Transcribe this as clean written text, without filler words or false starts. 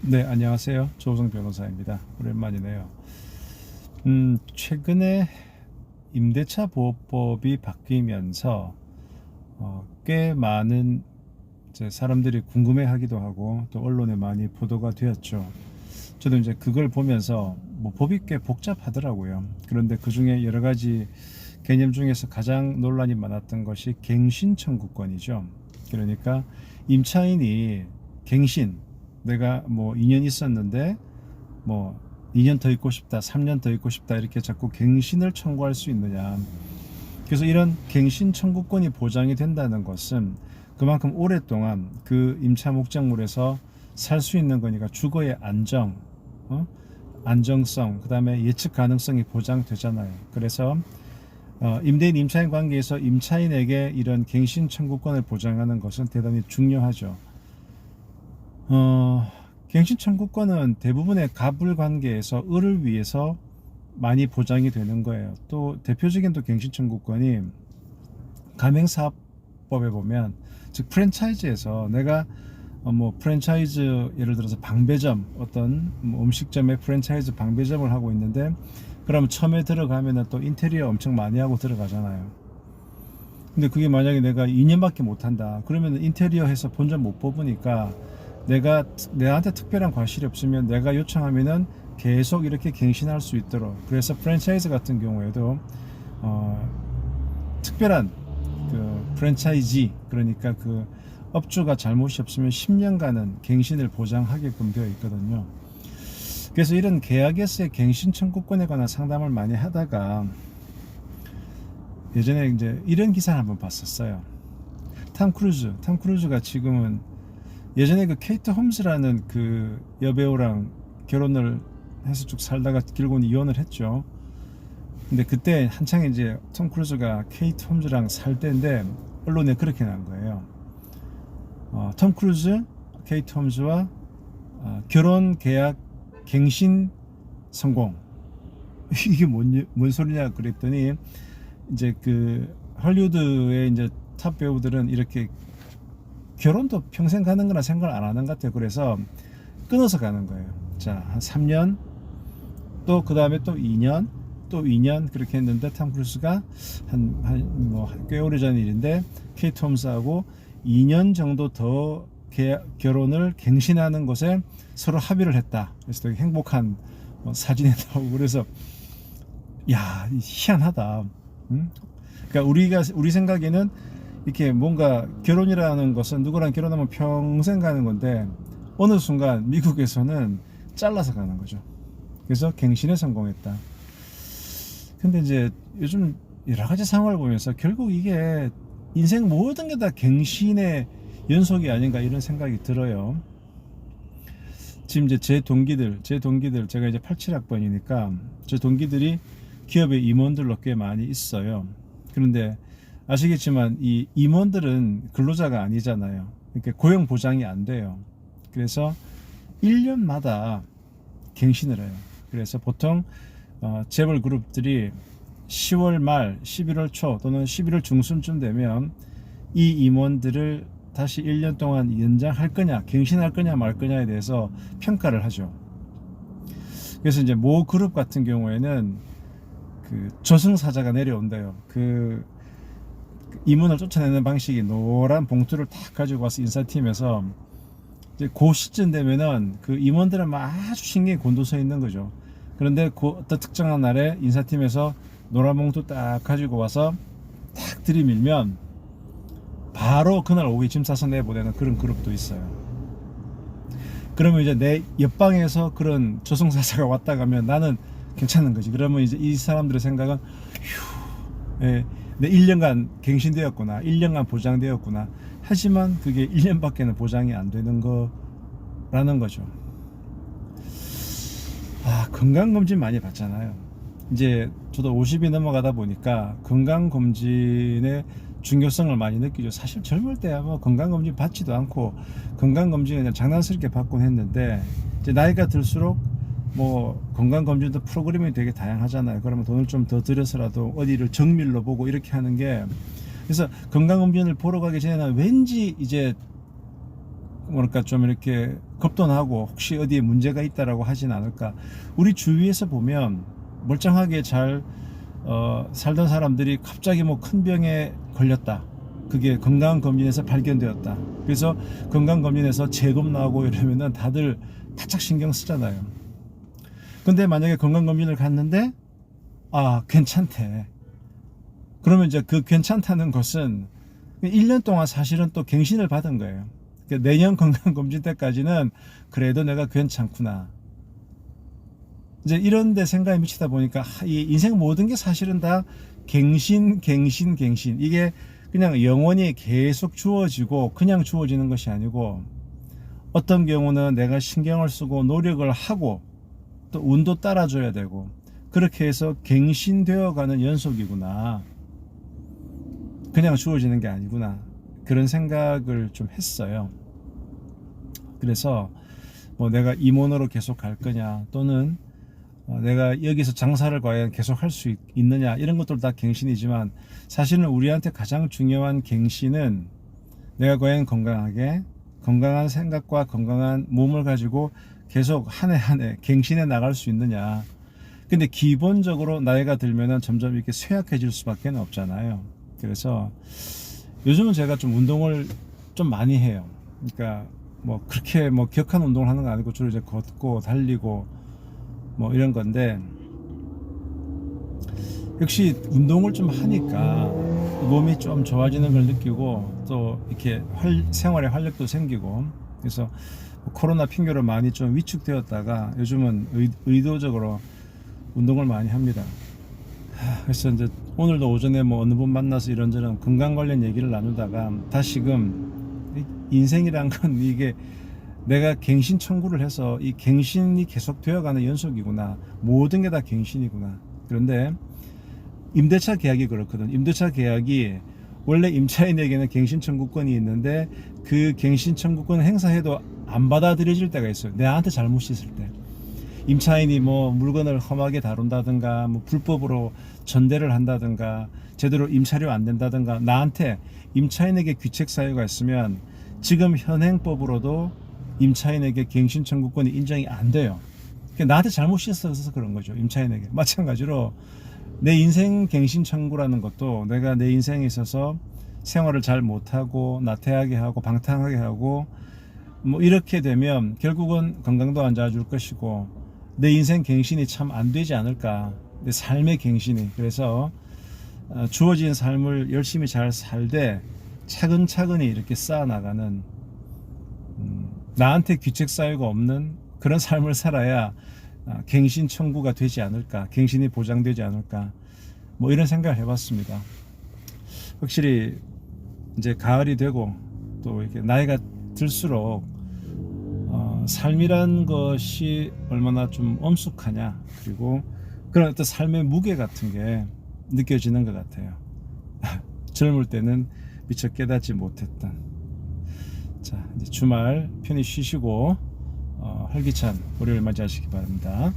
네, 안녕하세요. 조우성 변호사입니다. 오랜만이네요. 최근에 임대차 보호법이 바뀌면서 꽤 많은 이제 사람들이 궁금해하기도 하고 또 언론에 많이 보도가 되었죠. 저도 이제 그걸 보면서 뭐 법이 꽤 복잡하더라고요. 그런데 그 중에 여러 가지 개념 중에서 가장 논란이 많았던 것이 갱신 청구권이죠. 그러니까 임차인이 갱신, 내가 뭐 2년 있었는데 뭐 2년 더 있고 싶다, 3년 더 있고 싶다 이렇게 자꾸 갱신을 청구할 수 있느냐. 그래서 이런 갱신 청구권이 보장이 된다는 것은 그만큼 오랫동안 그 임차 목적물에서 살 수 있는 거니까 주거의 안정, 안정성, 그 다음에 예측 가능성이 보장되잖아요. 그래서 임대인 임차인 관계에서 임차인에게 이런 갱신 청구권을 보장하는 것은 대단히 중요하죠. 갱신 청구권은 대부분의 갑을 관계에서 을을 위해서 많이 보장이 되는 거예요. 또 대표적인 또 갱신 청구권이 가맹사업법에 보면, 즉 프랜차이즈에서 내가 뭐 프랜차이즈 예를 들어서 방배점, 어떤 뭐 음식점의 프랜차이즈 방배점을 하고 있는데, 그러면 처음에 들어가면은 또 인테리어 엄청 많이 하고 들어가잖아요. 근데 그게 만약에 내가 2년밖에 못 한다 그러면 인테리어 해서 본점 못 뽑으니까, 내한테 특별한 과실이 없으면 내가 요청하면은 계속 이렇게 갱신할 수 있도록. 그래서 프랜차이즈 같은 경우에도 특별한 그 프랜차이지, 그러니까 그 업주가 잘못이 없으면 10년간은 갱신을 보장하게끔 되어 있거든요. 그래서 이런 계약에서의 갱신 청구권에 관한 상담을 많이 하다가 예전에 이제 이런 기사를 한번 봤었어요. 탐 크루즈가 지금은, 예전에 그 케이트 홈즈라는 그 여배우랑 결혼을 해서 쭉 살다가 결국은 이혼을 했죠. 근데 그때 한창 이제 톰 크루즈가 케이트 홈즈랑 살 때인데 언론에 그렇게 난 거예요. 톰 크루즈, 케이트 홈즈와 결혼 계약 갱신 성공. 이게 뭔 소리냐 그랬더니, 이제 그 헐리우드의 이제 탑 배우들은 이렇게 결혼도 평생 가는 거나 생각을 안 하는 것 같아요. 그래서 끊어서 가는 거예요. 자, 한 3년, 또 그 다음에 또 2년, 또 2년 그렇게 했는데, 탐 크루스가 꽤 오래전 일인데 케이트 홈스하고 2년 정도 더 결혼을 갱신하는 것에 서로 합의를 했다. 그래서 되게 행복한 사진이 나오고, 그래서 야, 희한하다. 응? 그러니까 우리 생각에는 이렇게 뭔가 결혼이라는 것은 누구랑 결혼하면 평생 가는 건데, 어느 순간 미국에서는 잘라서 가는 거죠. 그래서 갱신에 성공했다. 근데 이제 요즘 여러 가지 상황을 보면서 결국 이게 인생 모든 게 다 갱신의 연속이 아닌가 이런 생각이 들어요. 지금 이제 제 동기들 제가 이제 87학번이니까 제 동기들이 기업의 임원들로 꽤 많이 있어요. 그런데 아시겠지만 이 임원들은 근로자가 아니잖아요. 그러니까 고용 보장이 안 돼요. 그래서 1년마다 갱신을 해요. 그래서 보통 재벌 그룹들이 10월 말, 11월 초 또는 11월 중순쯤 되면 이 임원들을 다시 1년 동안 연장할 거냐, 갱신할 거냐 말 거냐에 대해서 평가를 하죠. 그래서 이제 모 그룹 같은 경우에는 그 저승사자가 내려온대요. 그 임원을 쫓아내는 방식이 노란 봉투를 딱 가지고 와서 인사팀에서 이제 그 시점 되면은 그 임원들은 아주 신경이 곤두서 있는 거죠. 그런데 그 어떤 특정한 날에 인사팀에서 노란 봉투 딱 가지고 와서 딱 들이밀면 바로 그날 오후에 짐 싸서 내보내는 그런 그룹도 있어요. 그러면 이제 내 옆방에서 그런 저승사자가 왔다 가면 나는 괜찮은 거지. 그러면 이제 이 사람들의 생각은 휴, 내 1년간 갱신되었구나, 1년간 보장되었구나. 하지만 그게 1년밖에는 보장이 안 되는 거라는 거죠. 건강검진 많이 받잖아요. 이제 저도 50이 넘어가다 보니까 건강검진의 중요성을 많이 느끼죠. 사실 젊을 때야 뭐 건강검진 받지도 않고, 건강검진은 그냥 장난스럽게 받곤 했는데, 이제 나이가 들수록 뭐 건강검진도 프로그램이 되게 다양하잖아요. 그러면 돈을 좀 더 들여서라도 어디를 정밀로 보고 이렇게 하는 게, 그래서 건강검진을 보러 가기 전에는 왠지 이제 뭐랄까 좀 이렇게 겁돈하고 혹시 어디에 문제가 있다라고 하진 않을까. 우리 주위에서 보면 멀쩡하게 잘 살던 사람들이 갑자기 뭐 큰 병에 걸렸다. 그게 건강검진에서 발견되었다. 그래서 건강검진에서 재검 나오고 이러면은 다들 바짝 신경 쓰잖아요. 근데 만약에 건강검진을 갔는데 괜찮대. 그러면 이제 그 괜찮다는 것은 1년 동안 사실은 또 갱신을 받은 거예요. 그러니까 내년 건강검진 때까지는 그래도 내가 괜찮구나. 이제 이런 데 생각이 미치다 보니까 이 인생 모든 게 사실은 다 갱신. 이게 그냥 영원히 계속 주어지고 그냥 주어지는 것이 아니고 어떤 경우는 내가 신경을 쓰고 노력을 하고 또 운도 따라줘야 되고 그렇게 해서 갱신되어 가는 연속이구나. 그냥 주어지는 게 아니구나. 그런 생각을 좀 했어요. 그래서 뭐 내가 임원으로 계속 갈 거냐 또는 내가 여기서 장사를 과연 계속 할 수 있느냐 이런 것들 다 갱신이지만 사실은 우리한테 가장 중요한 갱신은 내가 과연 건강한 생각과 건강한 몸을 가지고 계속 한 해 한 해 갱신해 나갈 수 있느냐. 근데 기본적으로 나이가 들면은 점점 이렇게 쇠약해질 수밖에 없잖아요. 그래서 요즘은 제가 좀 운동을 좀 많이 해요. 그러니까 뭐 그렇게 뭐 격한 운동을 하는 건 아니고 주로 이제 걷고 달리고 뭐 이런 건데 역시 운동을 좀 하니까 몸이 좀 좋아지는 걸 느끼고 또 이렇게 생활에 활력도 생기고 그래서 코로나 핑계로 많이 좀 위축되었다가 요즘은 의도적으로 운동을 많이 합니다. 그래서 이제 오늘도 오전에 뭐 어느 분 만나서 이런저런 건강 관련 얘기를 나누다가 다시금 인생이란 건 이게 내가 갱신 청구를 해서 이 갱신이 계속 되어가는 연속이구나. 모든 게 다 갱신이구나. 그런데 임대차 계약이 그렇거든. 임대차 계약이 원래 임차인에게는 갱신 청구권이 있는데 그 갱신 청구권 행사해도 안 받아들여질 때가 있어요. 내한테 잘못이 있을 때. 임차인이 뭐 물건을 험하게 다룬다든가 뭐 불법으로 전대를 한다든가 제대로 임차료 안 낸다든가 나한테 임차인에게 귀책 사유가 있으면 지금 현행법으로도 임차인에게 갱신 청구권이 인정이 안 돼요. 그러니까 나한테 잘못이 있어서 그런 거죠. 임차인에게. 마찬가지로 내 인생 갱신 청구라는 것도 내가 내 인생에 있어서 생활을 잘 못하고 나태하게 하고 방탕하게 하고 뭐 이렇게 되면 결국은 건강도 안 좋아질 것이고 내 인생 갱신이 참 안 되지 않을까. 내 삶의 갱신이. 그래서 주어진 삶을 열심히 잘 살되 차근차근히 이렇게 쌓아나가는 나한테 귀책 사유가 없는 그런 삶을 살아야 갱신 청구가 되지 않을까. 갱신이 보장되지 않을까. 뭐 이런 생각을 해봤습니다. 확실히 이제 가을이 되고 또 이렇게 나이가 들수록 삶이란 것이 얼마나 좀 엄숙하냐 그리고 그런 어떤 삶의 무게 같은 게 느껴지는 것 같아요. 젊을 때는 미처 깨닫지 못했던. 자, 이제 주말 편히 쉬시고 활기찬 월요일 맞이하시기 바랍니다.